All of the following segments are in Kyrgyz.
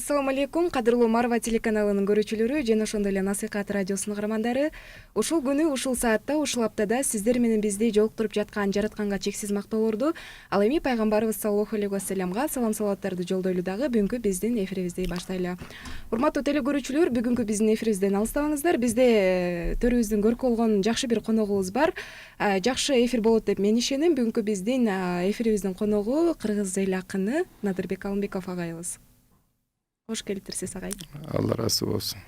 Assalamu алейкум, кадырлуу Марва телеканалынын көрүүчүлөрү жана ошондой эле Насыйкат радиосунун каармандары. Ушул күнү, ушул саатта, ушул аптада сиздер менен бизди жолуктуруп жаткан жаратканга чексиз мактоолорду, ал эми пайгамбарыбыз саллаллаху алейхи вассаламга салам салаваттарды жолдойлу дагы бүгүнкү биздин эфирибизди баштайлы. Урматтуу телекөрүүчүлөр, бүгүнкү биздин эфирибизден алыстабаңыздар. Бизде төрүбүздүн көркү болгон жакшы бир коногубуз бар. Жакшы эфир болот деп мен ишенем. Бүгүнкү биздин эфирибиздин коногу кыргыз эл акыны Надырбек Алымбеков агайыбыз. Хош келиптирсиз агай. Алла разы болсун.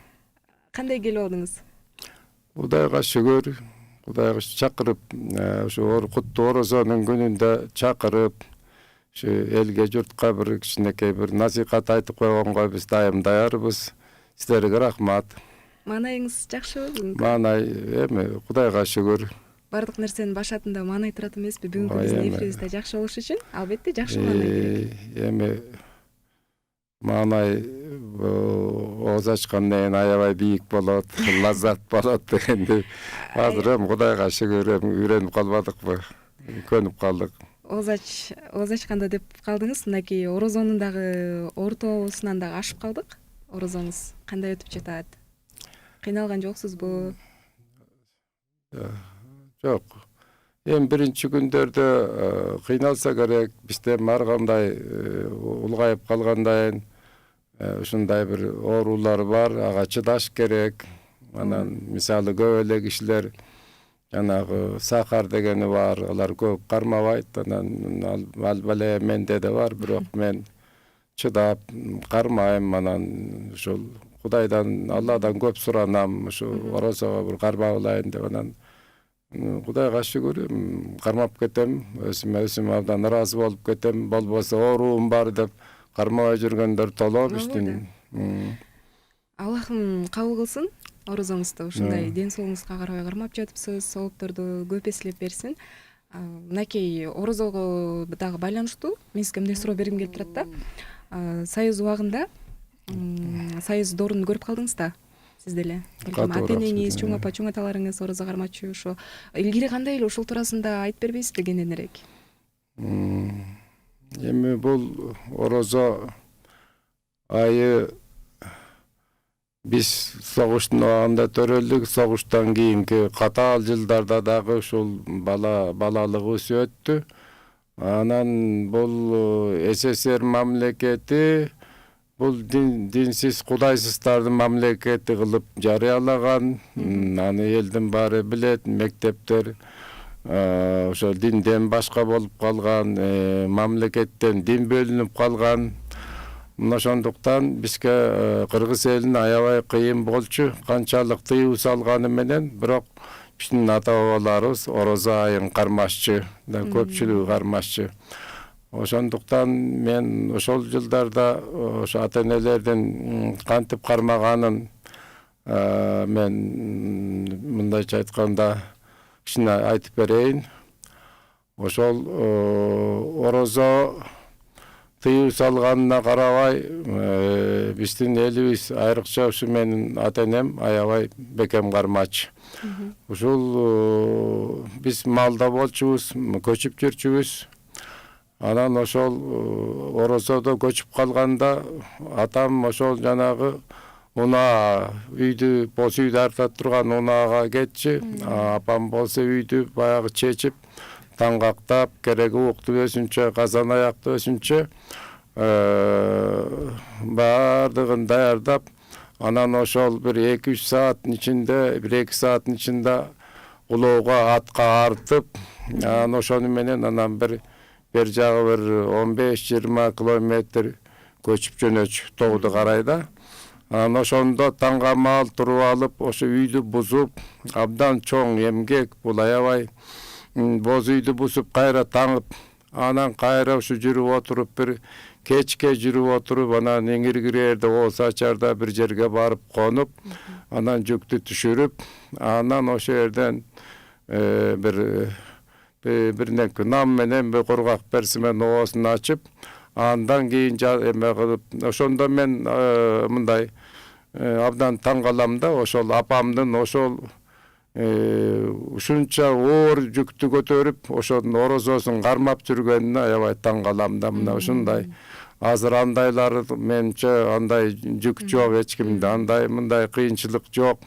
Кандай келип алдыңыз? Кудайга шүгүр, Кудайга чакырып, ошо куттуу орозонун күнүндө чакырып, ушу элге журтка бир кичинекей бир насыйкат айтып койгонго биз дайым даярбыз. Сиздерге рахмат. Маанайыңыз жакшыбы бүгүнкү? Маанай эми Кудайга шүгүр. Бардык нерсенин башатында маанай турат эмеспи? Бүгүнкү биздин эфирибизде жакшы болуш үчүн албетте жакшы маанай керек. Эми маанай ооз ачкандан кийин аябай бийик болот, лаззат болот дегенди. Азыр эми Кудайга шүгүр, үйрөнүп калбадыкпы? Көнүп калдык. Ооз ачканда деп калдыңыз, мынакей орозонун дагы ортосунан дагы ашып калдык. Орозоңуз кандай өтүп жатат? Кыйналган жоксузбу? Жок. Эми биринчи күндөрдө кыйналса керек, бизде ар кандай улгайып калгандан ушундай бир оорулар бар, ага чыдаш керек. Анан мисалы көп эле кишилер жанагы сахар дегени бар, алар көп кармабайт. Анан албале менде да бар, бирок мен чыдап кармайм. Анан ушул Кудайдан, Алладан көп суранам, ушу орозого бир кармабылайын деп. Анан Кудайга шүгүр, кармап кетем, өзүм абдан ыраазы болуп кетем. Болбосо ооруум бар деп кармабай жүргөндөр толо биздин. Аллахым кабыл кылсын орозоңузду, ушундай ден соолугуңузга карабай кармап жатыпсыз, соопторду көп эслеп берсин. Мынакей орозого дагы байланыштуу мен сизге мындай суроо бергим келип турат да. Союз убагында союз доорун көрүп калдыңыз да? Сиз деле ата-энеңиз, чоң апа, чоң аталарыңыз орозо кармачу, ошо илгери кандай эле ушул туурасында айтып бербейсизби кененирээк? Эми бул орозо айы биз согуштун убагында төрөлдүк. Согуштан кийинки катаал жылдарда дагы ушул балалыгыбыз өттү. Анан бул СССР мамлекети бул динсиз, кудайсыздардын мамлекети кылып жарыялаган. Аны элдин баары билет, мектептер ошо динден башка болуп калган, мамлекеттен дин бөлүнүп калган. Ошондуктан бизге кыргыз элине аябай кыйын болчу. Канчалык тыюу салганы менен, бирок биздин ата бабаларыбыз орозо айын кармашчу, көпчүлүгү кармашчу. Ошондуктан мен ошол жылдарда ошо ата-энелердин кантип кармаганын мен мындайча айтканда кичине айтып берейин. Ошол орозо тыюу салганына карабай биздин элибиз, айрыкча ушу менин ата-энем аябай бекем кармачу. Ушул биз малда болчубуз, көчүп жүрчүбүз. Анан ошол орозодо көчүп калганда атам ошол жанагы унаа, үйдү, боз үйдү артат турган унаага кетчи. Апам болсо үйдү баягы чечип, таңгактап, кереги укту өзүнчө, казан аякту өзүнчө баардыгын даярдап, анан ошол бир 2-3 сааттын ичинде, 1-2 сааттын ичинде улоого атка артып, анан ошону менен анан бир жагы бир 15-20 километр көчүп жөнөчү, тоогду карай да. Анан ошондо таңга маал туруп алып, ошо үйдү бузуп, абдан чоң эмгек, бул аябай боз үйдү бузуп кайра таңып, анан кайра ушу жүрүп отуруп, бир кечке жүрүп отуруп, анан эңиргирерде ооз ачарда бир жерге барып конуп, анан жүктү түшүрүп, анан ошо жерден бир неке нам менен кургак перси менен оозун ачып, андан кийин эме кылып, ошондо мен мындай абдан таң калам да, ошол апамдын ошол ушунча оор жүктү көтөрүп, ошонун орозосун кармап жүргөнүнө аябай таң калам да. Мына ушундай Азыр андайлар менимче андай жүк жок эч кимде, андай мындай кыйынчылык жок.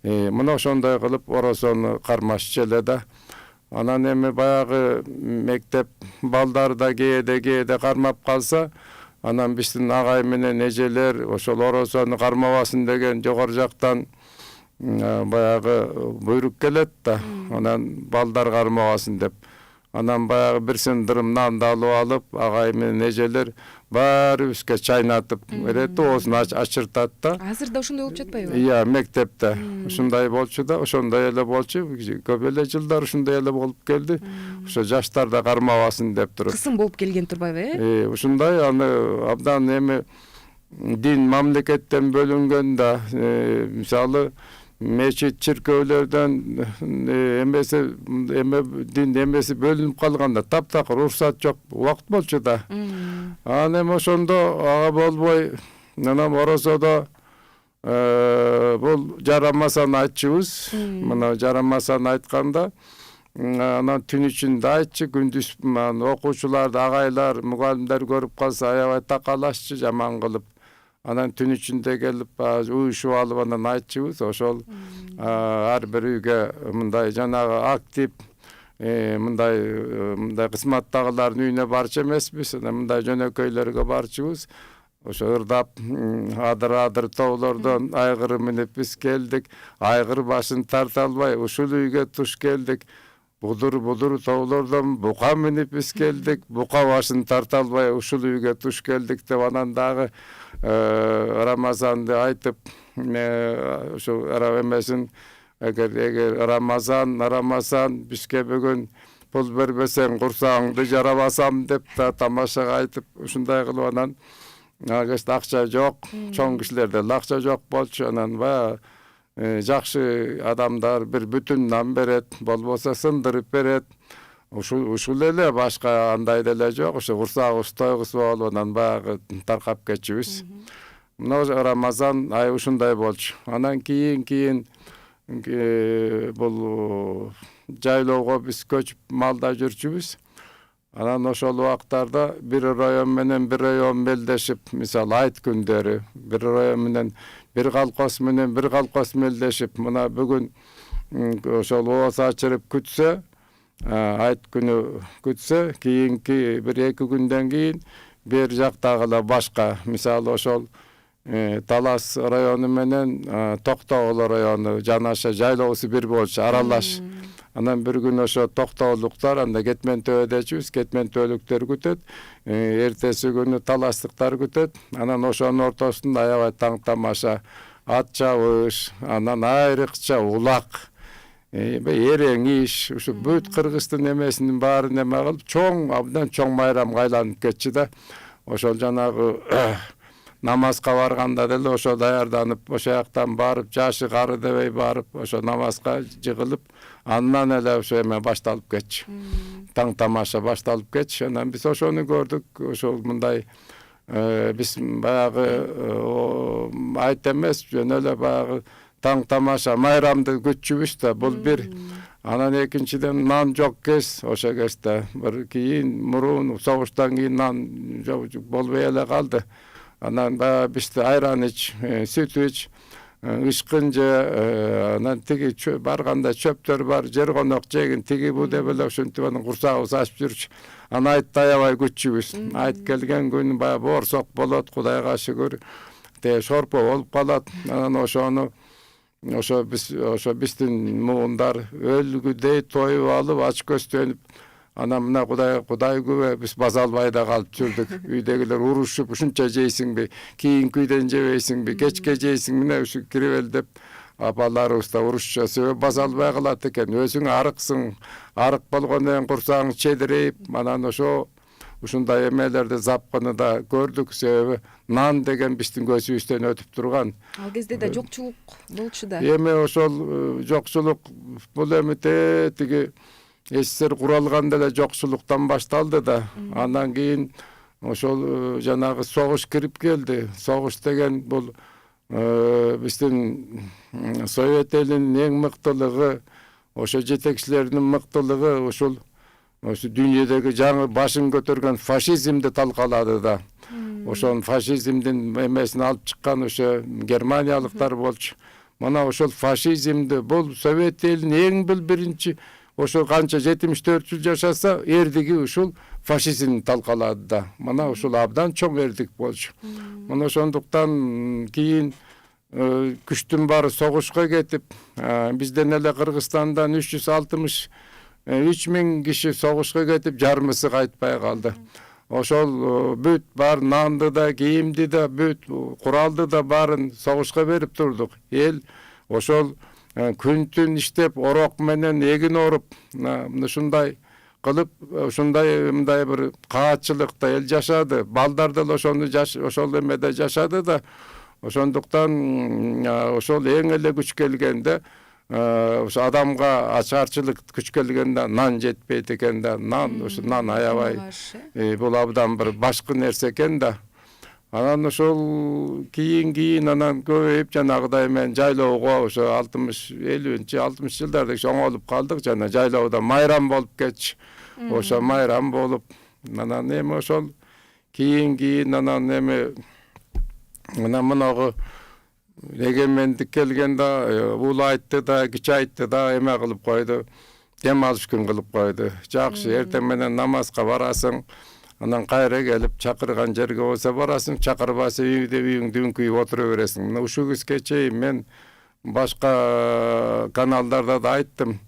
Мына ошондой кылып оросону кармашчу эле да. Анан эми баягы мектеп балдары да кээде кармап калса, анан биздин агай менен эжелер ошол оросону кармабасын деген жогору жактан баягы буйрук келет да. Анан балдар кармабасын деп. Анан баягы бир сындырым нанды алып алып, агай менен эжелер баарыбызга чайнатып берет, оозун ачыртат да. Азыр да ошондой болуп жатпайбы? Иә, мектепте ушундай болчу да, ошондой эле болчу. Көп эле жылдар ушундай эле болуп келди. Ошо жаштар да кармабасын деп туруп. Кысым болуп келген турбайбы, Ушундай аны абдан эми дин мамлекеттен бөлүнгөн да, мисалы мечит чиркөөлөрдөн дин эмеси бөлүнүп калганда таптакыр уруксат жок убакыт болчу да. Анан эми ошондо ага болбой, анан орозодо бул жарамасын айтчубуз. Мына жарамасын айтканда анан түн ичинде айтчы, күндүз окуучуларды, агайлар, мугалимдер көрүп калса аябай такалашчы жаман кылып. Анан түн ичинде келип уюшуп алып анан айтчыбыз. Ошол ар бир үйгө мындай жанагы актив мындай кызматтагылардын үйүнө барчу эмеспиз. Мындай жөнөкөйлөргө барчубуз. Ошо ырдап адыр тоолордон айгыр минип биз келдик. Айгыр башын тарта албай ушул үйгө туш келдик. Буdur тоолордон бука минип биз келдик. Бука башын тарта албай ушул үйгө туш келдик деп анан дагы Рамазанды айтып, ошо эмесин эгер Рамазан бизге бүгүн пул бербесең курсагыңды жарабасам деп тамашага айтып, ушундай кылып анан кезде акча жок, чоң кишилерде акча жок болчу. Анан баягы жакшы адамдар бир бүтүн нан берет, болбосо сындырып берет. Ушул эле, башка андай деле жок. Ошо курсагыбыз тойгузуп алып анан баягы таркап кетчүбүз. Мына Рамазан ай ушундай болчу. Анан кийин бул жайлоого биз көчүп малда жүрчүбүз. Анан ошол убактарда бир район менен бир район мелдешип, мисалы айт күндөрү бир район менен бир колхоз мелдешип, мына бүгүн ошол ооз ачырып күтсө, айт күнү күтсө, кийинки бир эки күндөн кийин бер жактагыла башка, мисалы ошол Талас району менен Токтогул району жанаша жайлоосу бир болчу, аралаш. Анан bir gün ошо токтоолуктар анда кетмен төбөдечүбүз, кетмен төбөлүктөр күтөт, эртеси күнү таластыктар күтөт. Анан ошонун ортосунда аябай таң тамаша ат чабыш, анан айрыкча улак, эрең иш, ушу бүт Кыргыздын эмесинин баарын эме кылып, чоң, абдан чоң майрамга айланып кетчү да. Ошол жанагы намазга барганда деле ошо даярданып, ошо жактан барып, жашы кары дебей барып, ошо намазга жыгылып, андан эле ошо эме башталып кетчү. Таң тамаша башталып кетчү. Анан биз ошону көрдүк. Ошол мындай биз баягы айт эмес, жөн эле баягы таң тамаша майрамды күтчүбүз да. Бул бир. Анан экинчиден нан жок кез, ошо кезде бир кийин мурун согуштан кийин нан болбой эле калды. Анан бизде айран ич, сүт ич, ышкын же, анан тиги барганда чөптөр бар, жер конок жегин, тиги бу деп эле ушинтип анан курсагыбыз ачып жүрчү. Анан айтты аябай күтчүбүз. Айт келген күн баягы боорсок болот, Кудайга шүгүр. Шорпо болуп калат. Анан ошо биздин муундар өлгүдөй тоюп алып, ач көстөнүп, анан мына Кудай күбө биз база албай да калып жүрдүк. Үйдөгүлөр урушуп, ушунча жейсиңби, кийинки үйдөн жебейсиңби, кечке жейсиң, мына ушу кирип эл деп апаларыбыз да урушчу. Себеби база албай калат экен. Өзүң арыксың. Арык болгондон кийин курсагың чедирейип, анан ушундай эмелерди запканы да көрдүк. Себеби нан деген биздин көзүбүздөн өтүп турган. Ал кезде да жокчулук болчу да. Эми ошол жокчулук бул эми тиги СССР куралганда эле жокчулуктан башталды да. Андан кийин ошол жанагы согуш кирип келди. Согуш деген бул биздин Совет элинин эң мыктылыгы, ошо жетекчилердин мыктылыгы ошо дүйнөдөгү жаңы башын көтөргөн фашизмди талкалады да. Ошол фашизмдин эмесин алып чыккан ошо германиялыктар болчу. Мына ошол фашизмди бул Совет элинин эң биринчи ошо канча 74 жыл жашаса эрдиги ушул фашизмди талкалады да. Мына ушул абдан чоң эрдик болчу. Мына ошондуктан кийин күчтүн баары согушка кетип, бизден эле Кыргызстандан 363 миң киши согушка кетип, жарымысы кайтпай калды. Ошол бүт бар нанды да, кийимди да, бүт куралды да баарын согушка берип турдук. Эл ошол күн-түн иштеп, орок менен эгин оруп, ушундай кылып, мындай бир каатчылыкта эл жашады. Балдар да ошол эмеде жашады да. Ошондуктан ошол эң эле күч келгенде, ошо адамга ачарчылык күч келгенде нан жетпейт экен да, нан аябай. Бул абдан бир башкы нерсе экен да. Анан ошол кийин анан көбөйүп жанагыдай мен жайлоого ошо 50-60 жылдарда оңолуп калдык, жана жайлоодо майрам болуп кетчү. Ошо майрам болуп, анан эми ошол кийин анан эми мынагы эгемендик келгенде улайтты да, кичайтты да, эме кылып койду. Дем алыш күн кылып койду. Жакшы, эртең менен намазга барасың. Анан кайра келип чакырган жерге болсо барасың, чакырбаса үйүңдө үңкүйүп отура бересиң. Мына ушул кезге чейин мен башка каналдарда да айттым.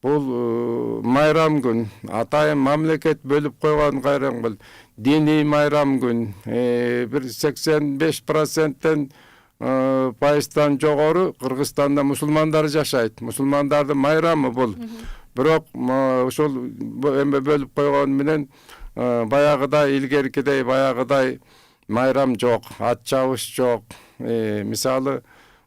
Бул майрам күн, атайын мамлекет бөлүп койгон кайраң бул диний майрам күн. Бир 85%-тен пайыздан жогору Кыргызстанда мусулмандар жашайт. Мусулмандардын майрамы бул. Бирок ошол эме бөлүп койгон менен баягыдай илгеркидей баягыдай майрам жок, ат чабыш жок, мисалы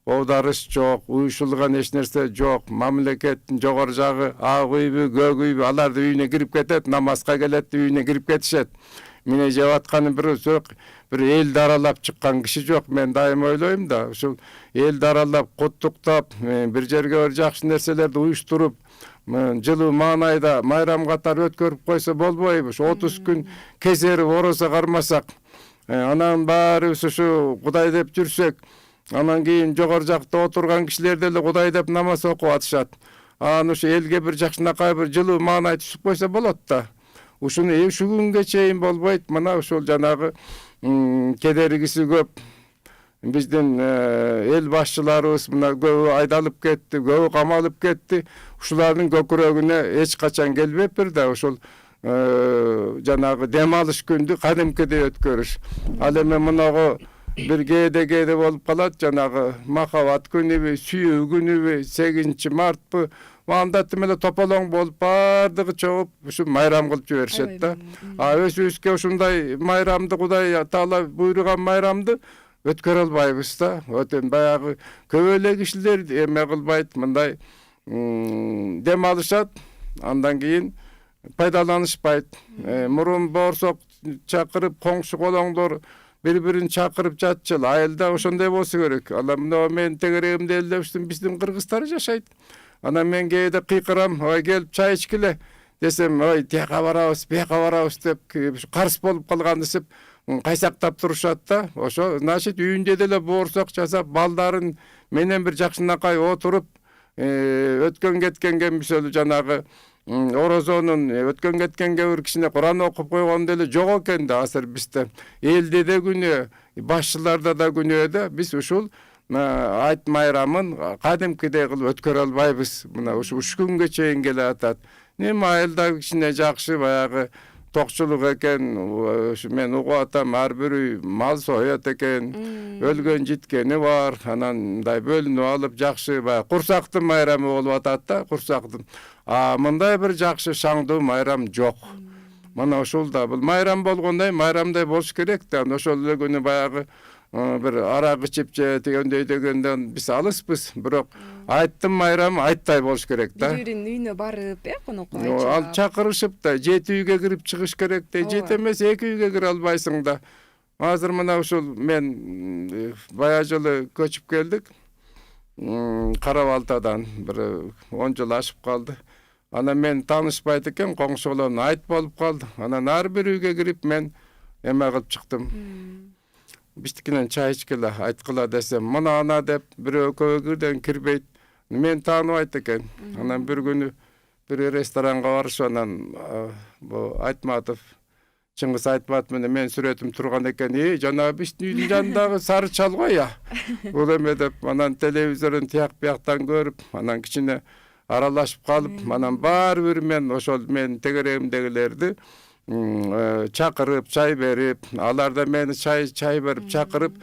оодарыш жок, уюшулган эч нерсе жок. Мамлекеттин жогору жагы ак үйбү, көк үйбү, аларды үйүнө кирип кетет, намазга келет, үйүнө кирип кетишет. Мени жеп атканы бир элди аралап чыккан киши жок. Мен дайым ойлойм да, ушул элди аралап, куттуктап, бир жерге жакшы нерселерди уюштуруп, жылы маанайда майрам катары өткөрүп койсо болбойбу. 30 күн кезерип орозо кармасак, анан баарыбыз ушу Кудай деп жүрсөк, анан кийин жогору жакта отурган кишилер деле Кудай деп намаз окуп атышат. Анан ушу элге бир жакшынакай бир жылуу маанай түшүп койсо болот да. Ушуну ушу күнгө чейин болбойт. Мына ошол жанагы кедергиси көп. Биздин эл башчыларыбыз мына көбү айдалып кетти, көбү камалып кетти. Ушулардын көкүрөгүнө эч качан келбептир да, ошол жанагы дем алыш күндү кадимкидей өткөрүш. Ал эми мынагы бир кээде болуп калат, жанагы махабат күнүбү, сүйүү күнүбү, 8 мартпы, анда эле тополоң болуп бардыгы чогуп ушу майрам кылып жиберишет да. Өзүбүзгө ушундай майрамды Кудай Таала буйруган майрамды өткөрө албайбыз да. Өтөн баягы көп эле кишилер эме кылбайт, мындай дем алышат, андан кийин пайдаланышпайт. Мурун боорсок чакырып, коңшу колоңдор бири-бирин чакырып жатчыл. Айылда ошондой болсо керек. Ала мына мен тегерегимде эле биздин кыргыздар жашайт. Анан мен кээде кыйкырам, ой келип чай ичкиле десем, ой тияка барабыз, бияка барабыз деп карсы болуп калган десеп кайсактап турушат да. Ошо значит үйүндө деле боорсок жасап, балдарын менен бир жакшынакай отуруп, өткөн кеткенге мисалы жанагы орозонун өткөн кеткенге бир кичине Куран окуп койгон деле жок экен да азыр бизде. Элде де күнөө, башчыларда да күнөө да. Биз ушул айт майрамын кадимкидей кылып өткөрө албайбыз. Мына ушу күнгө чейин келе атат. Эми айылда кичине жакшы баягы токчулук экен. Ушу мен угуп атам, ар бир үй мал соёт экен. Өлгөн житкени бар. Анан мындай бөлүнүп алып жакшы баягы курсактын майрамы болуп атат да, курсактын. Мындай бир жакшы шаңдуу майрам жок. Мына ушул да бул майрам болгондой, майрамдай болуш керек да. Ошол эле күнү баягы бир арак ичип же дегендей дегенден биз алыспыз. Бирок айттын майрамы айттай болуш керек да. Биринин үйүнө барып, конокко ал чакырышып да 7 үйгө кирип чыгыш керек да. 7 эмес 2 үйгө кире албайсың да. Азыр мына ушул мен бая жылы көчүп келдик. Кара Балтадан бир 10 жыл ашып калды. Анан мен таанышпайт экен, коңшуларым айт болуп калды. Анан ар бир үйгө кирип мен эме кылып чыктым. Биштикинен чай ичкиле, айткыла десем, мына ана деп бирөө көбөгүрдөн кирбейт. Мен тааныбайт экен. Анан бир күнү bir restoranга барышып, анан бу Айтматов, Чыңгыз Айтматов менен мен сүрөтүм турган экен. Жана биздин үйдүн жанындагы сары чал го я. Бул эме деп, анан телевизордун тияк бияктан көрүп, анан кичине аралашып калып, анан баары бир мен ошол мен тегерегимдегилерди чакырып, чай берип, алар да мени чай берип чакырып,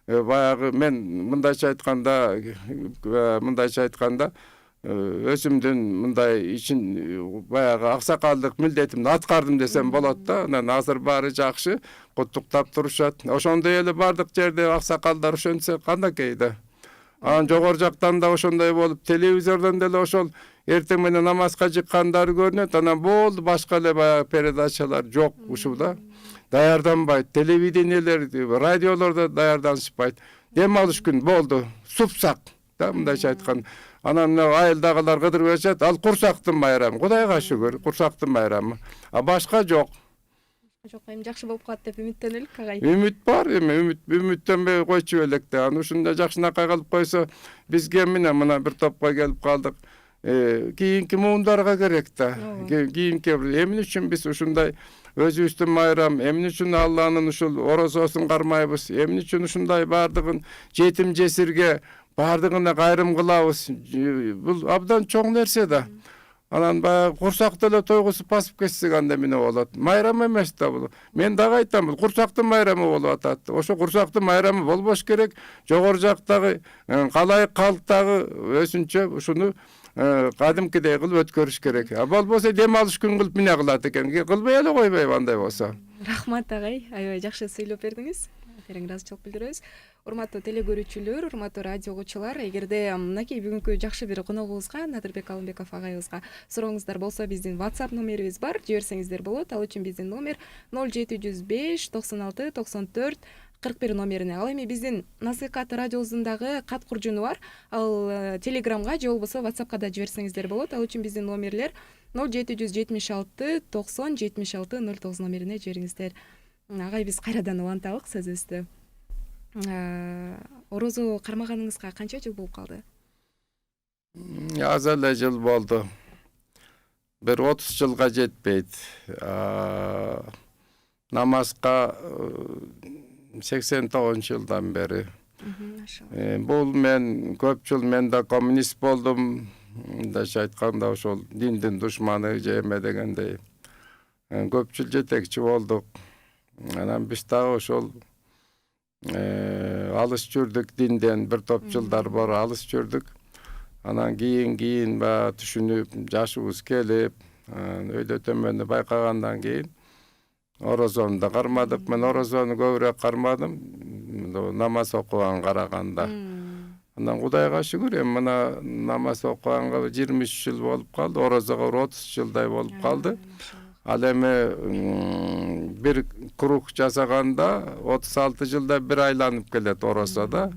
баягы мен мындайча айтканда өзүмдүн мындай ичин баягы аксакалдык милдетимди аткардым десем болот да. Анан азыр баары жакшы, куттуктап турушат. Ошондой эле бардык жерде аксакалдар ошентсе кандакей да. Анан жогору жактан да ошондой болуп, телевизордон деле ошол эртең менен намазга чыккандар көрүнөт. Анан болду, башка эле баягы передачалар жок ушуда. Даярданбайт, телевидениелер, радиолордо даярданышпайт. Дем алыш күн болду, супсак да, мындайча айткан. Анан айылдагылар кыдырып өтөт, ал курсактын байрамы. Кудайга шүгүр, курсактын байрамы. А башка жок. Жок, эми жакшы болуп калат деп үмүттөнөлүк, агай. Үмүт бар, эми үмүттөнбөй койчу элек да. Анан ушунда жакшынакай калып койсо, бизге мына бир топко келип калдык. Кийинки муундарга керек да. Кийинки эмне үчүн биз ушундай өзүбүздүн майрам, эмне үчүн Алланын ушул орозосун кармайбыз, эмне үчүн ушундай бардыгын жетим жесирге бардыгына кайрым кылабыз. Бул абдан чоң нерсе да. Анан баягы курсакты эле тойгусуп басып кетсек анда эмне болот? Майрам эмес да бул. Мен дагы айтам, бул курсактын майрамы болуп атат. Ошо курсактын майрамы болбош керек. Жогору жактагы калайык калктагы өзүнчө ушуну кадимкидей кылып өткөрүш керек. А болбосо дем алыш күн кылып эмне кылат экен? Кылбай эле койбойбу андай болсо? Рахмат, агай. Аябай жакшы сүйлөп бердиңиз. Терең ыраазычылык билдиребиз. Урматтуу телегөрүүчүлөр, урматтуу радио угуучулар, эгерде мынакей бүгүнкү жакшы бир коногубузга, Надырбек Алымбеков агайыбызга сурооңуздар болсо, биздин WhatsApp номерибиз бар, жиберсеңиздер болот. Ал үчүн биздин номер 0705 96 94 41 номерине. Ал эми биздин Насыйкат радиобуздун дагы кат куржуну бар. Ал Телеграмга же болбосо WhatsAppка да жиберсеңиздер болот. Ал үчүн биздин номерлер 0776 90 76 09 номерине жибериңиздер. Агай, биз кайрадан улантабык сөзүбүздү. Орозо кармаганыңызга канча жыл болуп калды? Аз эле жыл болду. Бир 30 жылга жетпейт. Намазга 89-жылдан бери. Бул мен көп жыл мен да коммунист болдум. Мындайча айтканда ошол диндин душманы же эме дегендей. Көп жыл жетекчи болдук. Анан биз дагы ошол алыс жүрдүк динден, бир топ жылдар бор алыс жүрдүк. Анан кийин баягы түшүнүп, жашыбыз келип, өйдө төмөнү байкагандан кийин орозону да кармадык. Мен орозону көбүрөөк кармадым, намаз окуганга караганда. Анан Кудайга шүгүр, эми мына намаз окуганга 23 жыл болуп калды, орозого 30 жылдай болуп калды. Ал эми бир круг жасаганда 36 жылда бир айланып келет орозодо.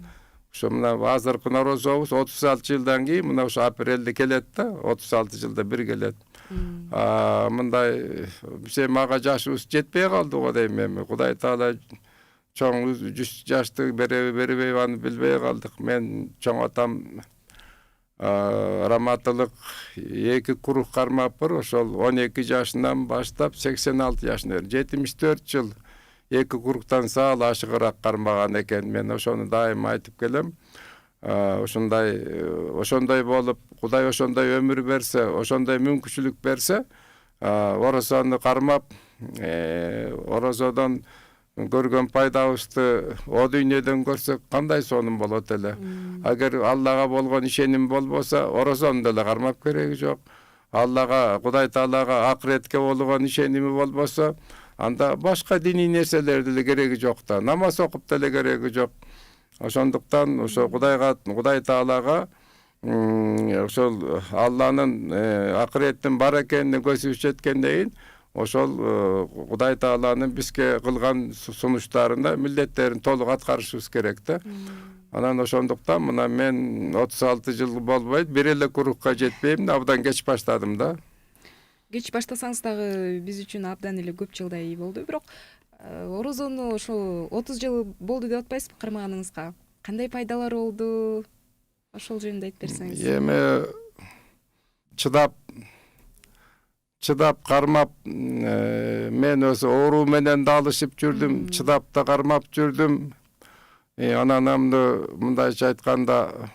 Ошо мына азыркы орозобуз 36 жылдан кийин мына ошо апрелде келет да, 36 жылда бир келет. Мындай биз мага жашыбыз жетпей калды го дейм эми. Кудай Таала чоң 100 жашты бербейби аны билбей калдык. Мен чоң атам Раматылык 2 круг кармаппыр. Ошол 12 жашынан баштап 86 жашына 74 жыл 2 кругтан саал ашыгыраак кармаган экен. Мен ошону дайым айтып келем. Ошондой болуп, Кудай ошондой өмүр берсе, ошондой мүмкүнчүлүк берсе, орозону кармап, орозодон көргөн пайдабызды о дүйнөдөн көрсөк кандай сонун болот эле. Агер Аллага болгон ишеним болбосо, орозону деле кармап кереги жок. Аллага, Кудай Таалага, акыретке болгон ишеними болбосо, анда башка диний нерселер деле кереги жок да. Намаз окуп деле кереги жок. Ошондуктан ошо Кудай Таалага ошол Алланын акыреттин бар экенине көзүбүз жеткенден кийин ошол Кудай Тааланын бизге кылган сунуштарына милдеттерин толук аткарышыбыз керек да. Анан ошондуктан мына мен 36 жыл болбойт, бир эле кругка жетпейм, абдан кеч баштадым да. Кеч баштасаңыз дагы биз үчүн абдан эле көп жылдай болду, бирок орозону ошол 30 жыл болду деп атпайсызбы кармаганыңызга? Кандай пайдалар болду? Ошол жөнүндө айтып берсеңиз. Эми чыдап кармап, мен өзү оору менен да алышып жүрдүм, чыдап да кармап жүрдүм. Анан мындайча айтканда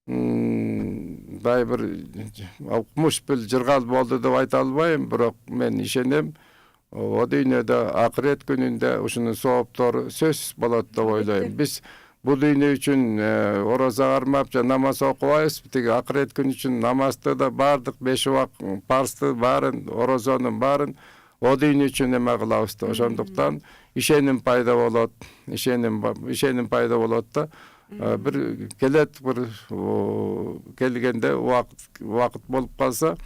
бир укмуш бир жыргал болду деп айта албайм, бирок мен ишенем, о дүйнөдө акырет күнүндө ушунун сооптору сөзсүз болот деп ойлойм. Биз бул дүйнө үчүн орозо кармап же намаз окубайбыз, тиги акырет күнү үчүн намазды да баардык 5 убак парзды баарын, орозонун баарын о дүйнө үчүн эме кылабыз да. Ошондуктан ишеним пайда болот. Ишеним пайда болот да. Бир келгенде убакыт болуп калса,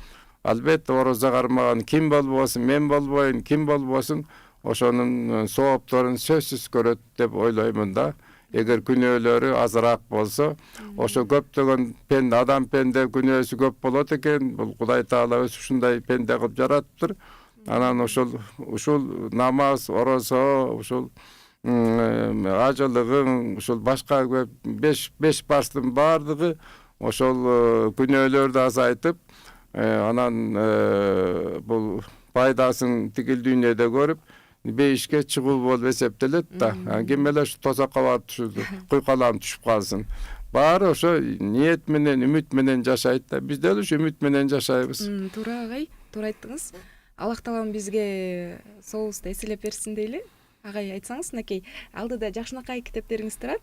албетте орозо кармаган ким болбосун, мен болбойм, ким болбосун, ошонун соопторун сөзсүз көрөт деп ойлоймун да. Эгер күнөөлөрү азыраак болсо, ошо көптөгөн адам пенде күнөөсү көп болот экен. Бул Кудай Таала өзү ушундай пенде кылып жараттыр. Анан ушул намаз, орозо, ушул ажылыгың, ушул башка 5 парздын баардыгы ошол күнөөлөрдү азайтып, анан бул пайдасын тигил дүйнөдө көрүп, бейишке чыгуу болуп эсептелет да. Ким эле ушу тозокко барып түшүдү, куйкаланып түшүп калсын. Баары ошо ниет менен, үмүт менен жашайт да. Биз деле ушу үмүт менен жашайбыз. Туура агай, туура айттыңыз. Аллах Таалам бизге сообузду эселеп берсин дейли. Агай, айтсаңыз, Накей, алдыда жакшынакай китептериңиз турат.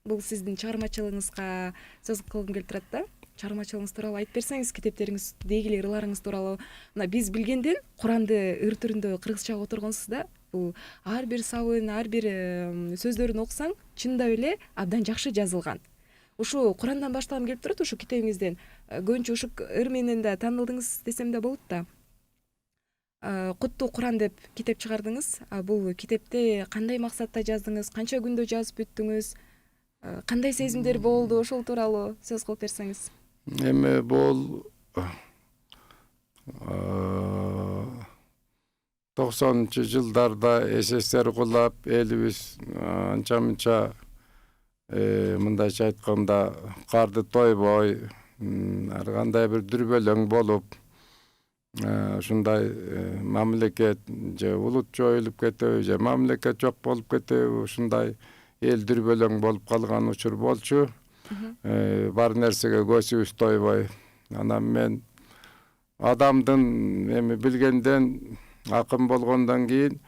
Бул сиздин чыгармачылыгыңызга сөз кылгым келип турат да. Чыгармачылыгыңыз тууралуу айтып берсеңиз, китептериңиз, дегиле ырларыңыз тууралуу. Мына биз билгенден Куранды ыр түрүндө кыргызчага отургонсуз да. Бул ар бир сабын, ар бир сөздөрүн окусаң, чындап эле абдан жакшы жазылган. Ушу Курандан баштагым келип турат, ушу китебиңизден. Көбүнчө ушу ыр менен да таанылдыңыз десем да болот да. Куттуу Куран деп китеп чыгардыңыз. Бул китепти кандай максатта жаздыңыз? Канча күндө жазып бүттүңүз? Кандай сезимдер болду? Ошол тууралуу сөз кылып берсеңиз. Эми бул 90-жылдарда СССР кулап, элибиз анча-мынча мындайча айтканда карды тойбой, ар кандай бир дүрбөлөң болуп, ушундай мамлекет же улут жоюлуп кетеби, же мамлекет жок болуп кетеби, ушундай эл дүрбөлөң болуп калган учур болчу. Бар нерсеге көзүбүз тойбой. Анан мен адамдын эми билгенден, акын болгондон кийин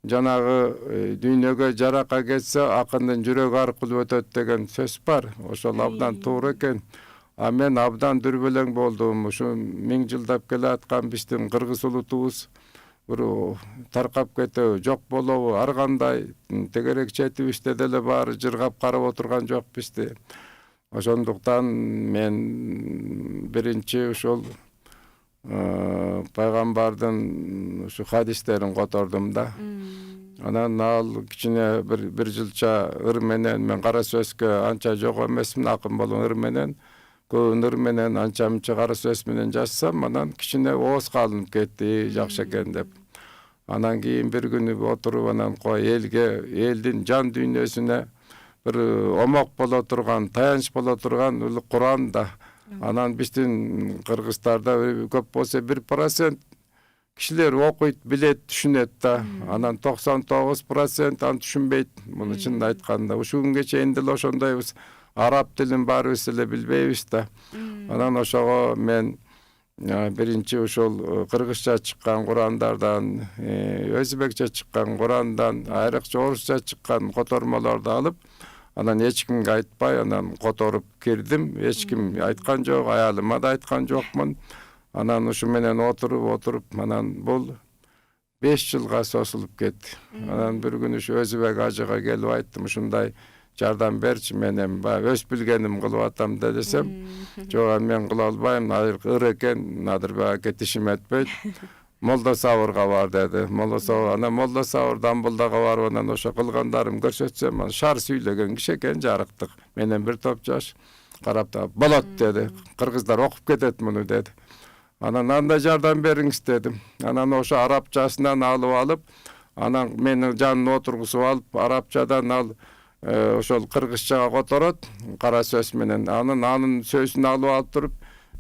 жанагы дүйнөгө жарака кетсе, акындын жүрөгү аркылуу өтөт деген сөз бар. Ошол абдан туура экен. Мен абдан дүрбөлөң болдум. Ушу 1000 жылдап келаткан биздин кыргыз улутубуз бир таркап кетеби, жок болобу, ар кандай тегерек четибизде деле баары жыргап карап отурган жок бизди. Ошондуктан мен биринчи ушул пайгамбардын ушу хадистерин котордум да. Анан ал кичине бир жылча ыр менен, мен кара сөзгө анча жок эмесмин, акын болгон ыр менен, көбүн ыр менен анча-мынча кара сөз менен жазсам, анан кичине ооз калынып кетти, жакшы экен деп. Анан кийин бир күнү отуруп, анан элдин жан дүйнөсүнө бир омок боло турган, таянч боло турган Куран да. Анан биздин кыргыздарда көп болсо 1% кишилер окуйт, билет, түшүнөт да. Анан 99% аны түшүнбөйт. Муну чын айтканда, ушул күнгө чейин деле ошондойбуз. Араб тилин баарыбыз эле билбейбиз да. Анан ошого мен биринчи ушул кыргызча чыккан Курандардан, өзбекче чыккан Курандан, айрыкча орусча чыккан котормолорду алып, анан эч кимге айтпай, анан которуп кирдим. Эч ким айткан жок, аялыма да айткан жокмун. Анан ушу менен отуруп, анан бул 5 жылга созулуп кетти. Анан бир күнү ушу өзбек ажыга келип айттым, ушундай жардам берчи, мен эми өз билгеним кылып атам да десем, жок, мен кыла албайм, ыр экен, Надырбек аке тишим этпейт. Молда Сабырга бар деди. Анан Молда Сабыр Дамбылдага барып, анан ошо кылгандарым көрсөтсөм, шаар сүйлөгөн киши экен, жарыктык. Менен бир топ жаш карап та, болот деди. Кыргыздар окуп кетет муну деди. Анан анда жардам бериңиз дедим. Анан ошо арабчасынан алып, Анан мени жанына отургузуп алып, арабчадан ал ошол кыргызчага которот, кара сөз менен. Анын сөзүн алып туруп,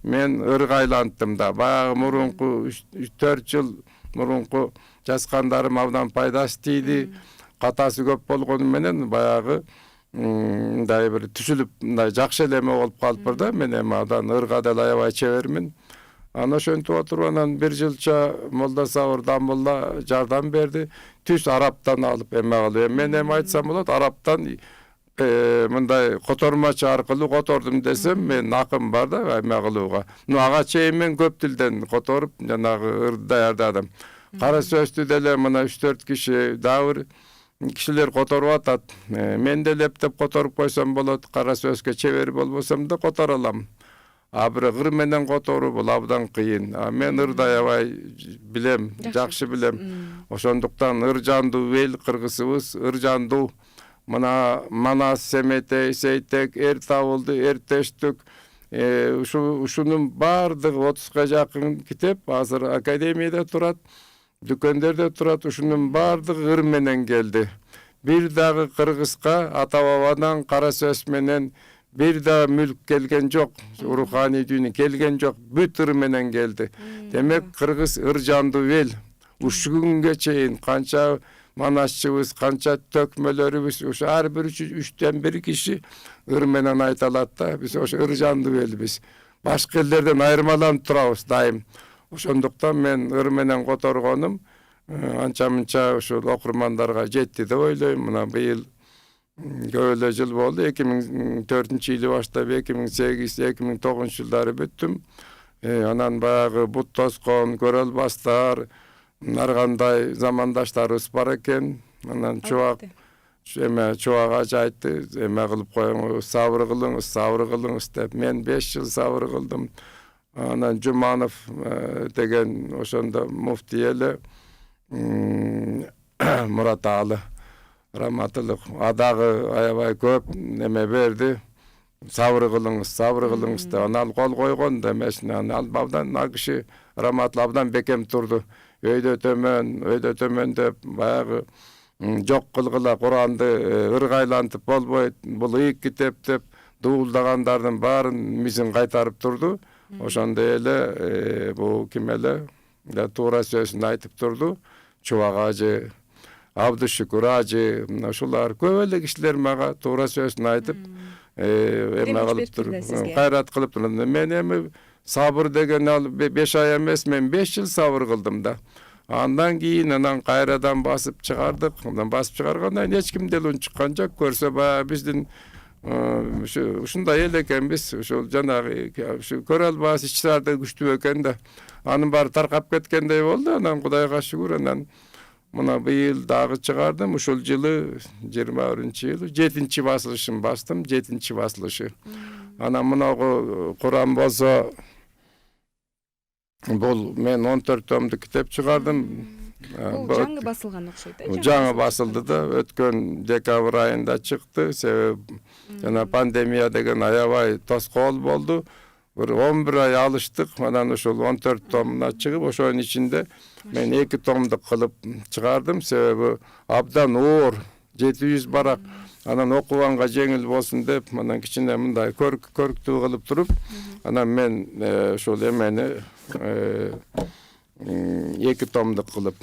мен ыргайландым да. Баягы мурунку 4 жыл мурунку жазгандарым абдан пайдасы тийди. Катасы көп болгону менен баягы мындай бир түшүлүп, мындай жакшы элеме болуп калыптыр да. Мен эми адан ырга деле аябай чебермин. Аны ошентип отуруп, анан 1 жылча Молда Сабыр Дамулла жардам берди. Түз араптан алып эме кылып. Мен эми айтсам болот, араптан мындай котормачы аркылуу котордум десем, мен акым бар да эме кылууга. Ага чейин мен көп тилден которуп, жанагы ырды даярдадым. Кара сөздү деле мына 3-4 киши дагы кишилер которуп атат. Мен деле эптеп которуп койсом болот. Кара сөзгө чебер болбосом да которо алам. Бир ыр менен которуу бул абдан кыйын. Мен ырды аябай билем, жакшы билем. Ошондуктан ыр жандуу эл кыргызыбыз, ыр жандуу. Мына Манас, Семетей, Сейтек, Эртабылды, Эртештик, ушунун баардыгы 30га жакын китеп азыр академияда турат, дүкөндөрдө турат. Ушунун баардыгы ыр менен келди. Бир дагы кыргызга ата бабадан кара сөз менен бир да мүлк келген жок, руханий дүйнө келген жок, бүт ыр менен келди. Демек кыргыз ыр жандуу эл. Ушул күнгө чейин канча манасчыбыз, канча төкмөлөрүбүз, ушу ар бир 3төн 1 киши ыр менен айта алат да. Биз ошо ыр жандуу элбиз. Башка элдерден айырмаланып турабыз дайым. Ошондуктан мен ыр менен которгонум анча-мынча ушул окурмандарга жетти деп ойлойм. Мына быйыл көп эле жыл болду. 2004-жылы баштап 2008-2009 жылдары бүттүм. Анан баягы бут тоскон, көрө албастар, ар кандай замандаштарыбыз бар экен. Анан чубак чубак айтты, эме кылып коюңуз, сабыр кылыңыз деп. Мен 5 жыл сабыр кылдым. Анан Жуманов деген ошондо муфтий эле Мураталы раматылык адагы аябай көп неме берди. Сабыр кылыңыз деп. Анан кол койгон да эмесин. Анан абдан киши раматыл абдан бекем турду. Өйдө төмөн деп баягы жок кылгыла Куранды ыргайлантып болбойт. Бул ыйык китеп деп дуулдагандардын баарын мизин кайтарып турду. Ошондой эле бул ким эле туура сөзүн айтып турду. Чубак ажы, Абдышүкүр ажы, ушулар көп эле кишилер мага туура сөзүн айтып эме кылып туруп, кайрат кылып туруп. Мен эми сабыр деген ал 5 ай эмес, мен 5 жыл сабыр кылдым да. Андан кийин анан кайрадан басып чыгардык. Андан басып чыгаргандан эч ким деле унчуккан жок. Көрсө баягы биздин ушундай эл экенбиз. Ошол жанагы көрө албас ичтиарды күчтүү экен да. Анын баары таркап кеткендей болду. Анан Кудайга шүгүр, анан мына быйыл дагы чыгардым. Ушул жылы 21-жылы 7-чи басылышын бастым, 7-чи басылышы. Анан мынагы Куран болсо бул мен 14 томдук китеп чыгардым. Бул жаңы басылган окшойт. Жаңы басылды да, өткөн декабрь айында чыкты. Себеби жана пандемия деген аябай тоскоол болду. Bir 11 ay alıştık. Анан ошол 14 томуна чыгып, ошонун ичинде мен 2 томдук кылып чыгардым. Себеби абдан оор, 700 барак. Анан окуганга жеңил болсун деп, анан кичине мындай көрктүү кылып туруп, анан мен ошол эмени 2 томдук кылып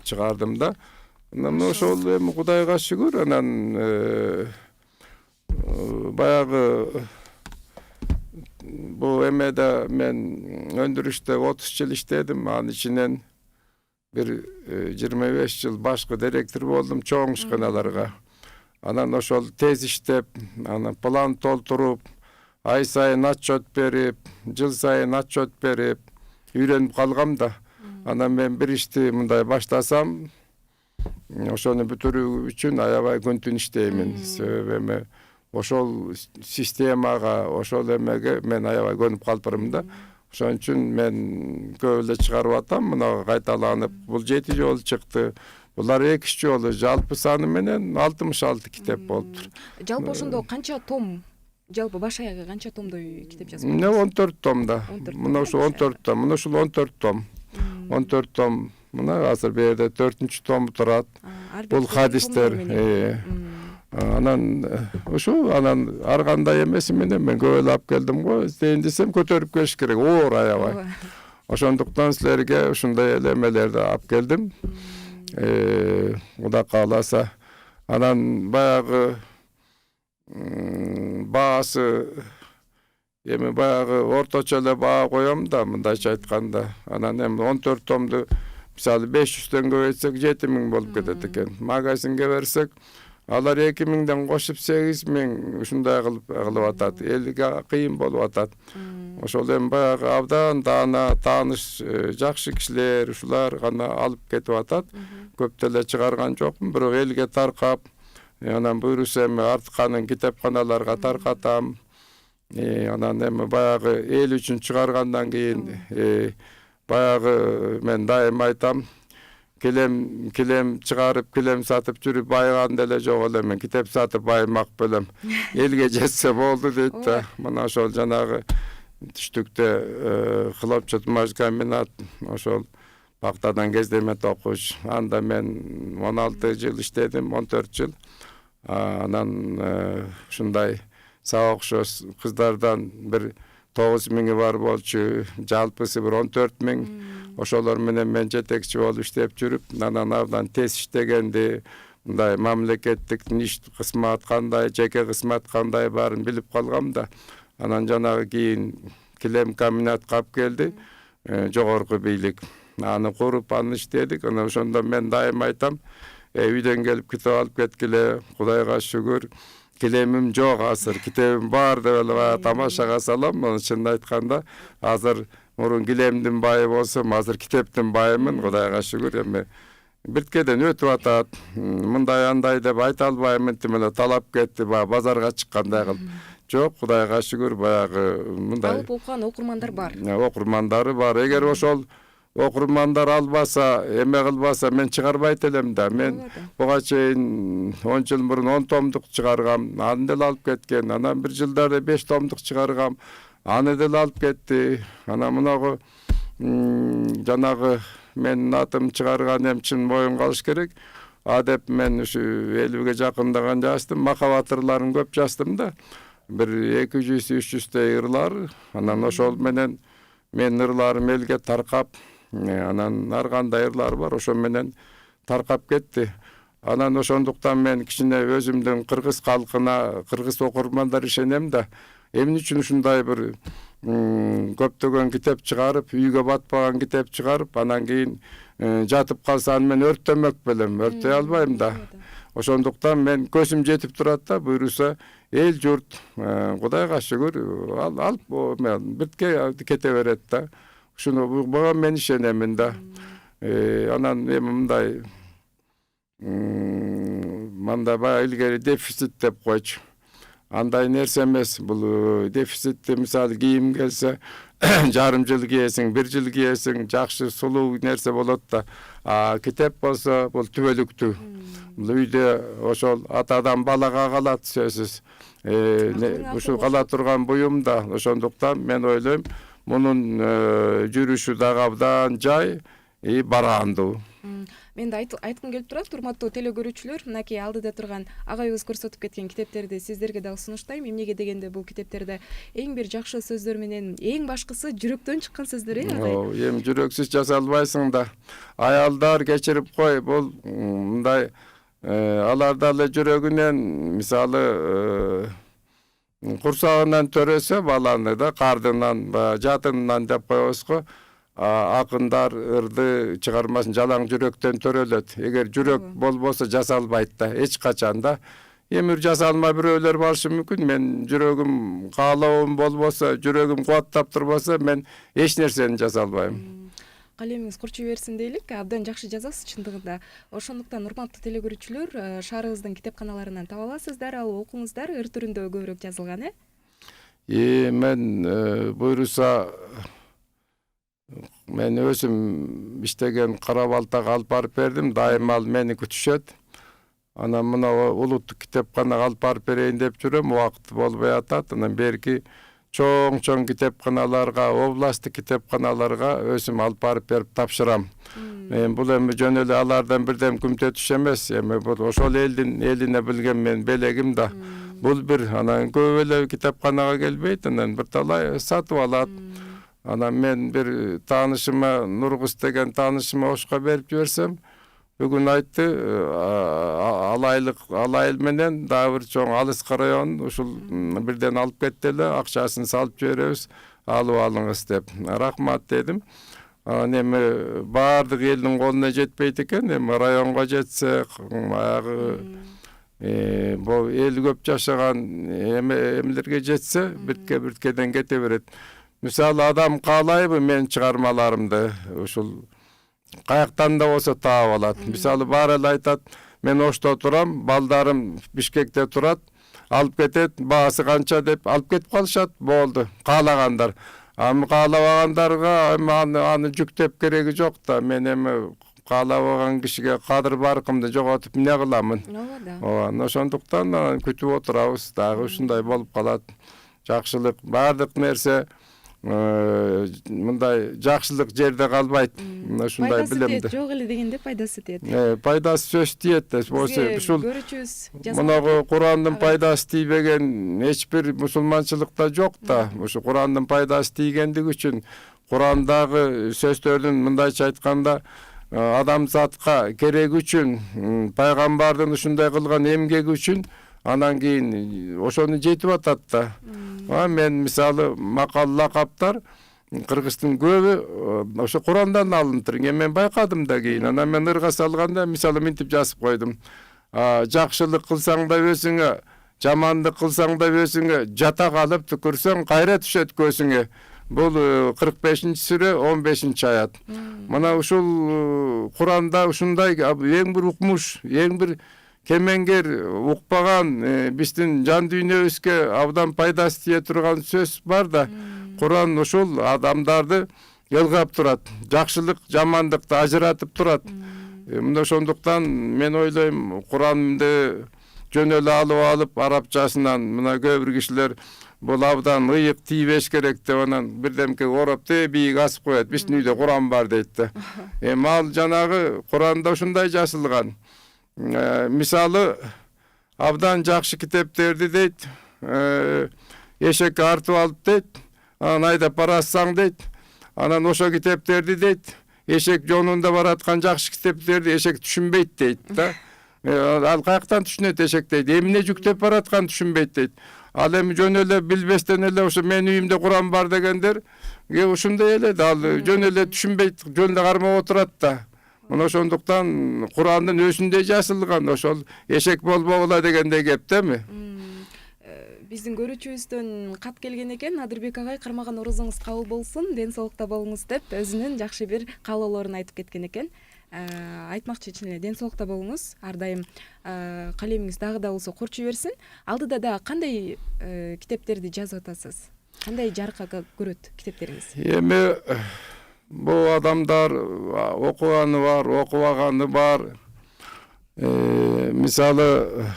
чыгардым да. Анан ошол эми Кудайга шүгүр, анан баягы bu emede men öndürüşte 30 yıl işledim. Anın içinden bir 25 yıl başka direktör oldum çoğun işkanalarga. Anan oşol tez iştep, anan plan tolturup, ay sayın atçot berip, yıl sayın atçot berip, үйренip kalgam da. Anan ben bir işti mınday başlasam, oşonu bütürü üçün ayabay güntün işteyimin. Sebebimi ошол системага, ошол эмеге мен аябай көнүп калыптырмын да. Ошон үчүн мен көп эле чыгарып атам, мына кайталанып. Бул 7 жолу чыкты. Булар 2 жолу жалпы саны менен 66 китеп болуптур. Жалпы ошондо канча том? Жалпы баш аягы канча томдой китеп жазып? Мына 14 томда. Мына ошо 14 том. Мына ошол 14 том. 14 том Мына азыр бу жерде 4-чү тому турат. Бул хадистер. Анан ошо анан ар кандай эмеси менен мен көп эле алып келдим го. İzdeyin десем көтөрүп келиш керек. Оор аябай. Ошондуктан силерге ушундай эле эмелерди алып келдим. Кудай кааласа. Анан баягы баасы эми баягы орточо эле баа коём да, мындайча айтканда. Анан эми 14 томду мисалы 500төн көбөйтсөк 7000 болуп кетет экен. Магазинге берсек алар 2000ден кошуп 8000 ушундай кылып атат. Элге кыйын болуп атат. Ошол эми баягы абдан тааныш жакшы кишилер ушулар гана алып кетип атат. Көп деле чыгарган жокмун, бирок элге таркап, анан буйруса эми артканын китепканаларга таркатам. Анан эми баягы эл үчүн чыгаргандан кийин баягы мен дайым айтам, килем чыгарып, килем сатып жүрүп байыган деле жок эле, мен китеп сатып байымак белем. Элге жетсе болду дейт да. Мына ошол жанагы түштүктө хлопчат комбинат ошол пактадан кездеме токуш. Анда мен 16 жыл иштедим, 14 жыл. Анан ушундай сага окшош кыздардан бир 9000 бар болчу, жалпысы бир 14000. Ошолор менен мен жетекчи болуп иштеп жүрүп, анан абдан тез иштегенди, мындай мамлекеттик иш кызмат кандай, жеке кызмат кандай баарын билип калгам да. Анан жанагы кийин килем комбинатка алып келди, жогорку бийлик. Аны куруп, аны иштедик. Анан ошондо мен дайым айтам, үйдөн келип китеп алып кеткиле, Кудайга шүгүр. Килемим жок азыр, китебим бар деп эле тамашага салам. Чынын айтканда, азыр мурун килемдин байы болсом, азыр китептин байымын, Кудайга шүгүр. Эми бирткеден өтүп атат. Мындай андай деп айта албаймын, тим эле талап кетти, базарга чыккандай кылып. Жок, Кудайга шүгүр, баягы мындай. Алып окуган окурмандар бар. Окурмандары бар. Эгер ошол окурмандар албаса, эме кылбаса мен чыгарбайт элем да. Мен буга чейин 10 жыл мурун 10 томдук чыгаргам, аны деле алып кеткен. Анан бир жылдарда 5 томдук чыгаргам, аны деле алып кетти. Анан мынагы жанагы менин атым чыгарган эм чын моюнга алыш керек. Деп мен ушу 50ге жакындаган жаздым, махабат ырларын көп жаздым да. Бир 200-300 ырлар. Анан ошол менен мен ырларым элге таркап, анан ар кандай ырлар бар, ошо менен таркап кетти. Анан ошондуктан мен кичине өзүмдүн кыргыз калкына, кыргыз окурмандар ишенем да. Эмне үчүн ушундай бир көптөгөн китеп чыгарып, үйгө батпаган китеп чыгарып, анан кийин жатып калса аны мен өрттөмөк белем, өрттөй албайм да. Ошондуктан мен көзүм жетип турат да, буйруса эл журт, Кудайга шүгүр, алып биртке кете берет да. Ушуну буга мен ишенемин да. Анан эми мындай мында баягы илгери дефицит деп койчу. Андай нерсе эмес, бул дефицитти мисалы кийим келсе жарым жыл кийесиң, 1 жыл кийесиң, жакшы сулуу нерсе болот да. Китеп болсо бул түбөлүктүү. Бул үйдө ошол атадан балага калат сөзсүз. Ушу кала турган буюм да. Ошондуктан мен ойлойм, мунун жүрүшү дагы абдан жай, барандуу. Мен да айткым келип турат, урматтуу телекөрүүчүлөр, мынакей алдыда турган агайыбыз көрсөтүп кеткен китептерди сиздерге дагы сунуштайм. Эмнеге дегенде бул китептерде эң бир жакшы сөздөр менен, эң башкысы жүрөктөн чыккан сөздөр, агай. Эми жүрөксүз жаза албайсың да. Аялдар кечирип кой, бул мындай алар дагы жүрөгүнөн мисалы курсагынан төрөсө баланы да кардынан, жатынынан деп коебуз го. Акындар ырды чыгармасын жалаң жүрөктөн төрөлөт. Эгер жүрөк болбосо жаза албайт да, эч качан да. Эми жаза алмай бирөөлөр болушу мүмкүн. Мен жүрөгүм каалоом болбосо, жүрөгүм кубаттап турбосо, мен эч нерсени жаза албайм. Калемиңиз курчуй берсин дейлик, абдан жакшы жазасыз чындыгында. Ошондуктан урматтуу телекөрүүчүлөр, шаарыбыздын китепканаларынан таба аласыздар, ал окуңуздар, ыр түрүндө көбүрөөк жазылган, Мен буйруса мен өзүм иштеген кара балтага алып барып бердим, дайым ал мени күтүшөт. Анан мына улуттук китепканага алып барып берейин деп жүрөм, убакыт болбой атат. Анан берки чоң китепканаларга, областтык китепканаларга өзүм алып барып берип тапшырам. Бул эми жөн эле алардан бирден күмтөтүш эмес, эми бул ошол элдин элине билген мен белегим да. Бул бир анан көп эле китепканага келбейт, анан бир талай сатып алат. Анан мен бир таанышыма, Нургуз деген таанышыма ошко берип жиберсем, бүгүн айтты, алайыл менен дагы бир чоң Алыска район ушул бирден алып кетти эле, акчасын салып жиберебиз, алып алыңыз деп. Рахмат дедим. Эми баардык элдин колуна жетпейт экен, эми районго жетсе, баягы бул эл көп жашаган эмелерге жетсе, биткеден кете берет. Мисалы адам каалайбы мен чыгармаларымды ушул каяктан да болсо таап алат. Мисалы баары эле айтат, мен Ошто турам, балдарым Бишкекте турат, алып кетет, баасы канча деп алып кетип калышат, болду. Каалагандар. Каалабагандарга аны жүктөп кереги жок да. Мен эми каалабаган кишиге кадыр баркымды жоготуп эмне кыламын? Ооба. Ошондуктан күтүп отурабыз. Дагы ушундай болуп калат. Жакшылык, баардык нерсе мындай жакшылык жерде калбайт. Ушундай билемди. Жок эле дегенде пайдасы тиет. Пайдасы сөз тиет. Ушул мунагу Курандын пайдасы тийбеген эч бир мусулманчылыкта жок да. Ушу Курандын пайдасы тийгендиги үчүн Курандагы сөздөрдүн мындайча айтканда адамзатка кереги үчүн, пайгамбардын ушундай кылган эмгеги үчүн анан кийин ошону жетип атат да. Мен мисалы макал лакаптар Кыргыздын көбү ошо Курандан алынтыр. Мен байкадым да кийин. Анан мен ырга салганда мисалы мынтип жазып койдум. Жакшылык кылсаң да өзүңө, жамандык кылсаң да өзүңө, жата калып түкүрсөң кайра түшөт көзүңө. Бул 45-сүрө 15-аят. Мына ушул Куранда ушундай эң бир укмуш, эң бир кемеңгер укпаган биздин жан дүйнөбүзгө абдан пайдасы тие турган сөз бар да. Куран ушул адамдарды ылгап турат. Жакшылык, жамандыкты ажыратып турат. Мына ошондуктан мен ойлойм, Куранды жөн эле алып арабчасынан мына көп бир кишилер бул абдан ыйык тийбеш керек деп анан бирдемке ороп бийик асып коет. Биздин үйдө Куран бар дейт да. Ал жанагы Куранда ушундай жазылган. Мисалы абдан жакшы китептерди дейт, эшекке артып алып дейт, анан айдап барасаң дейт, анан ошо китептерди дейт, эшек жонунда бараткан жакшы китептерди эшек түшүнбөйт дейт да. Ал каяктан түшүнөт эшек дейт, эмне жүктөп бараткан түшүнбөйт дейт. Ал эми жөн эле билбестен эле ошо менин үйүмдө Куран бар дегендер, ушундай эле да, ал жөн эле түшүнбөйт, жөн эле кармап отурат да. Мына ошондуктан Курандын өзүндө жазылган, ошол эшек болбогула дегендей кеп деми. Биздин көрүүчүбүздөн кат келген экен, Надырбек агай кармаган орозуңуз кабыл болсун, ден соолукта болуңуз деп өзүнүн жакшы бир каалоолорун айтып кеткен экен. Айтмакчы чын эле ден соолукта болуңуз, ар дайым калемиңиз дагы да болсо курчу берсин. Алдыда да кандай китептерди жазып атасыз? Кандай жарыка көрөт китептериңиз? Эми бул адамдар окуганы бар, окубаганы бар. Мисалы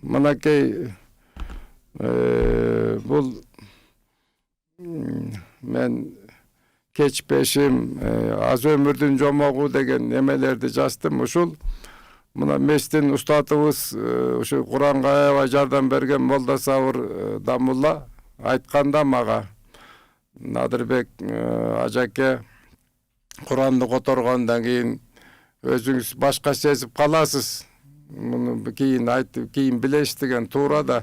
мынакей бул мен кечпешим, аз өмүрдүн жомогу деген эмелерди жаздым. Ушул мына местин устатыбыз ушу Куранга аябай жардам берген Молда Сабыр Дамулла айтканда мага, Надырбек ажаке, Куранды которгондон кийин өзүңүз башка сезип каласыз. Муну кийин айтып, кийин билесиз деген туура да.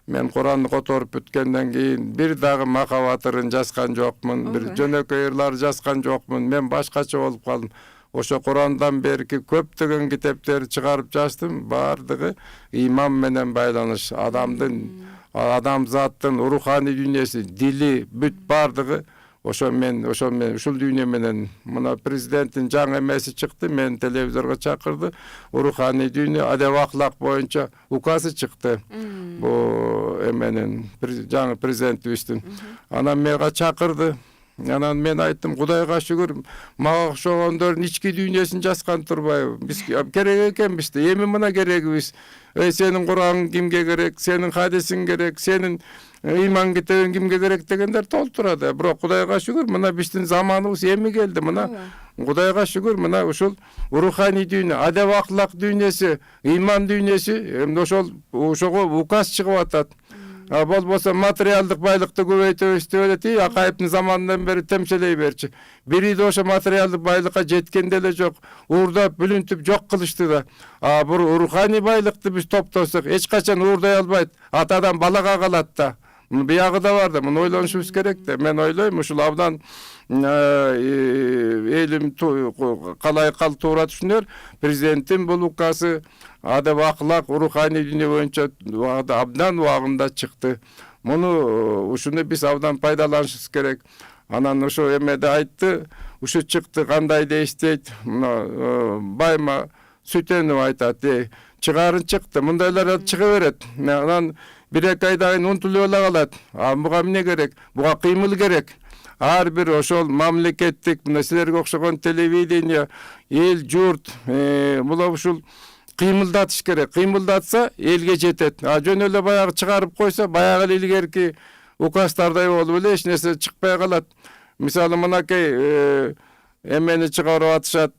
Мен Куранды которуп бүткөндөн кийин бир дагы махабат ырын жазган жокмун, бир жөнөкөй ырлар жазган жокмун. Мен башкача болуп калдым. Ошо Курандан берки көптөгөн китептерди чыгарып жаздым. Бардыгы иман менен байланыш, адамзаттын руханий дүйнөсү, дили, бүт бардыгы ошол ушул дүйнө менен. Мына президенттин жаңы эмеси чыкты, мен телевизорго чакырды. Руханий дүйнө, адеп аклак боюнча указы чыкты. Бу эменин жаңы президентибиздин. Анан мага чакырды. Анан мен айттым, Кудайга шүгүр, мага окшогондордун ички дүйнөсүн жазган турбайбы? Биз керек экен бизде. Эми мына керегибиз. Сенин Кураның кимге керек, сенин хадисиң керек, сенин ыйман китебин кимге керек дегендер толтурат. Бирок Кудайга шүгүр, мына биздин заманыбыз эми келди. Мына Кудайга шүгүр, мына ушул руханий дүйнө, адеп аклак дүйнөсү, ыйман дүйнөсү эмне ошого указ чыгып атат. Болбосо материалдык байлыкты көбөйтөбүз деп элет. Акаевдин заманынан бери темчелей берчи. Бири да ошо материалдык байлыкка жеткен деле жок. Уурдап, бүлүнтүп жок кылышты да. Бул руханий байлыкты биз топтосок, эч качан уурдай албайт. Атадан балага калат да. Биягы да бар да, муну ойлонушубуз керек да. Мен ойлойм, ушул абдан элим калай кал туура түшүнөр. Президенттин бул указы адеп аклак, руханий дүйнө боюнча абдан убагында чыкты. Муну ушуну биз абдан пайдаланышыбыз керек. Анан ошо эмеде айтты, ушу чыкты кандай дейстейт. Мына Байма Сүтөнов айтат, чыгарын чыкты, мындайлар чыга берет. Анан 1-2 айдан кийин унутулуп эле калат. Буга эмне керек? Буга кыймыл керек. Ар бир ошол мамлекеттик мына силерге окшогон телевидение, эл журт, була ушул кыймылдатыш керек. Кыймылдатса элге жетет. Жөн эле баягы чыгарып койсо, баягы эле илгерки указдардай болуп эле эч нерсе чыкпай калат. Мисалы мынакей эмени чыгарып атышат,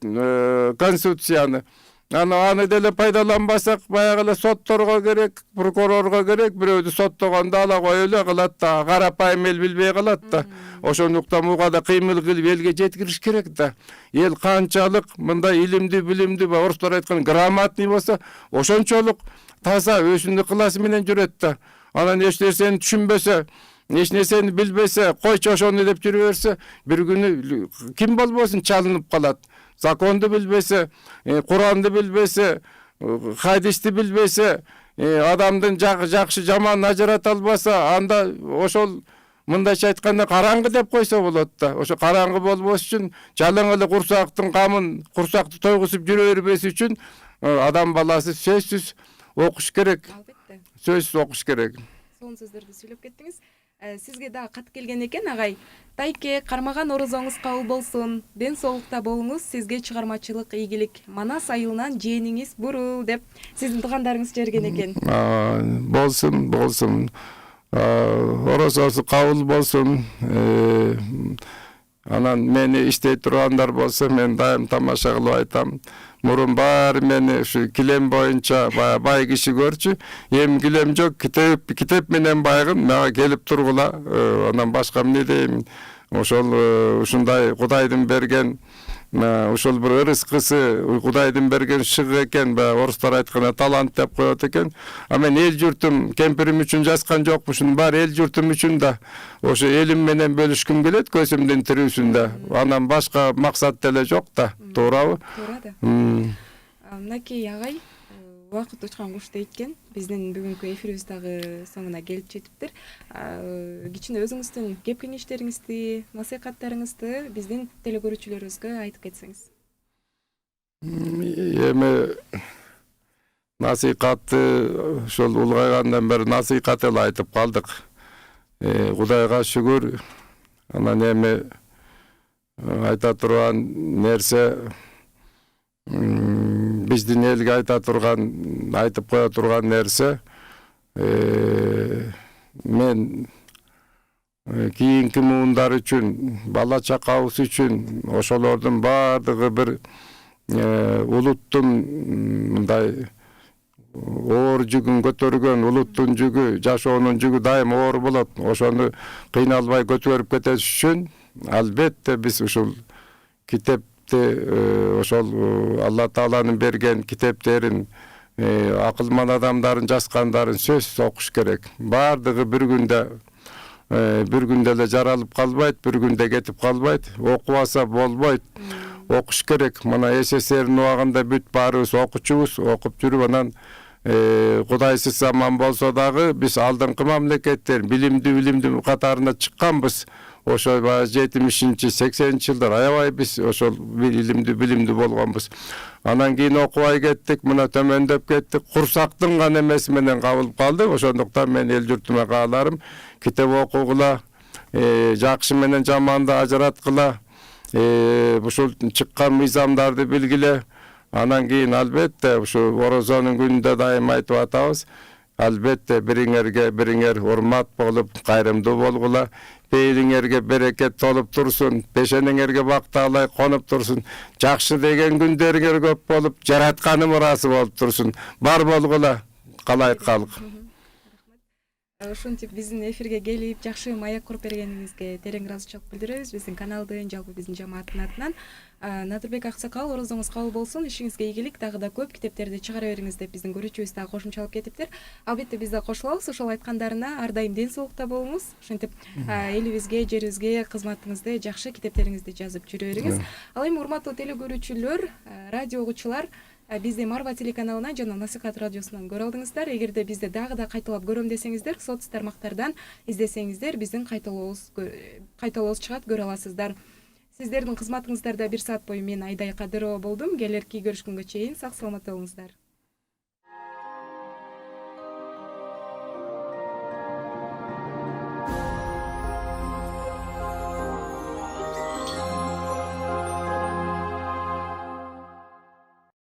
конституцияны. Аны деле пайдаланбасак, баягы эле сотторго керек, прокурорго керек, бирөөдү соттогондо ала коюп эле калат да, карапайым эл билбей калат да. Ошондуктан буга да кыймыл кылып элге жеткириш керек да. Эл канчалык мындай илимдүү, билимдүү, орустар айткан грамотный болсо, ошончолук таза өзүнүн ыкыласы менен жүрөт да. Анан эч нерсени түшүнбөсө, эч нерсени билбесе, койчу ошону деп жүрө берсе, бир күнү ким болбосун чалынып калат. Законду билбесе, Куранды билбесе, хадисти билбесе, адамдын жакшы жаманын ажырата албаса, анда ошол мындайча айтканда караңгы деп койсо болот да. Ошо караңгы болбош үчүн, жалаң эле курсактын камын, курсакты тойгузуп жүрө бербес үчүн адам баласы сөзсүз окуш керек. Албетте. Сөзсүз окуш керек. Сонун сөздөрдү сүйлөп кеттиңиз. Сизге да кат келген экен, агай. Тайке, кармаган орозоңуз кабыл болсун. Ден соолукта болуңуз, сизге чыгармачылык, ийгилик. Манас айылынан жээниңиз бурул деп сиздин туугандарыңыз жиберген экен. Болсун. Орозосу кабыл болсун. Анан мени иштей тургандар болсо, мен дайым тамаша кылып айтам. Мурун баары мени ушу килем боюнча бай киши көрчү. Эми килем жок, китеп менен байгын, мага келип тургула. Анан башка эмне дейм? Ошол ушундай Кудайдын берген ошол бир ырыскысы, Кудайдын берген шыгы экен, орустар айтканда талант деп коет экен. Мен эл журтум, кемпирим үчүн жазган жокмушун, баары эл журтум үчүн да. Ошо элим менен бөлүшкүм келет, көзүмдүн тирүүсүндө. Анан башка максат деле жок да. Туурабы? Туура да. Мынакей агай, убакыт учкан куш дейт. Биздин бүгүнкү эфирибиз дагы соңуна келип жетиптир. Кичине өзүңүздүн кеп кеңештериңизди, насыйкаттарыңызды биздин телекөрүүчүлөрүбүзгө айтып кетсеңиз. Эми насыйкатты ошол улгайгандан бери насыйкат эле айтып калдык. Кудайга шүгүр. Анан эми айта турган нерсе, биздин элге айта турган, айтып кое турган нерсе, мен кийинки муундар үчүн, бала чакабыз үчүн, ошолордун баардыгы бир улуттун мындай оор жүгүн көтөргөн, улуттун жүгү, жашоонун жүгү дайым оор болот. Ошону кыйналбай көтөрүп кетиш үчүн албетте биз ушул китепти, ошол Алла Тааланын берген китептерин, акылман адамдардын жазгандарын сөзсүз окуш керек. Баардыгы бир күндө эле жаралып калбайт, бир күндө кетип калбайт. Окубаса болбойт. Окуш керек. Мына СССРдин убагында бүт баарыбыз окучубуз, окуп жүрүп анан Кудайсыз заман болсо дагы биз алдыңкы мамлекеттер билимдүү катарына чыкканбыз. Ошо 70-80 жылдар аябай биз ошол билимдүү болгонбуз. Анан кийин окубай кеттик, мына төмөндөп кеттик. Курсактын гана эмеси менен кабылып калдык. Ошондуктан мен эл журтума кааларым, китеп окугула, жакшы менен жаманды ажыраткыла, ушул чыккан мыйзамдарды билгиле. Анан кийин албетте ушу орозонун күнүндө дайым айтып атабыз. Albatta biriңерге урмат болуп, кайрымдуу болгула. Бейилиңерге берекет толуп турсун, пешениңерге бакталай конуп турсун. Жакшы деген күндөрүңөр көп болуп, жаратканым ыраазы болуп турсун. Бар болгула, калайык калк. Ушинтип биздин эфирге келип, жакшы маек куруп бергениңизге терең ыраазычылык билдиребиз биздин каналдын, жалпы биздин жамааттын атынан. Надырбек аксакал, орозуңуз кабыл болсун, ишиңизге ийгилик, дагы да көп китептерди чыгара бериңиз деп биздин көрүүчүбүз дагы кошумчалап кетиптир. Албетте биз да кошулабыз, ошол айткандарына ар дайым ден соолукта болуңуз. Ошентип элибизге, жерибизге кызматыңызды, жакшы китептериңизди жазып жүрө бериңиз. Ал эми урматтуу теле көрүүчүлөр, радио угуучулар, бизди Марва телеканалынан жана Насыйкат радиосунан көрө алдыңыздар. Эгерде бизди дагы да кайталап көрөм десеңиздер, соц тармактардан издесеңиздер, биздин кайталообуз чыгат, көрө аласыздар. Сиздердин кызматыңыздарда 1 саат бою мен Айдай Кадырова болдум. Келерки көрүшкөнгө чейин сак саламатта болуңуздар.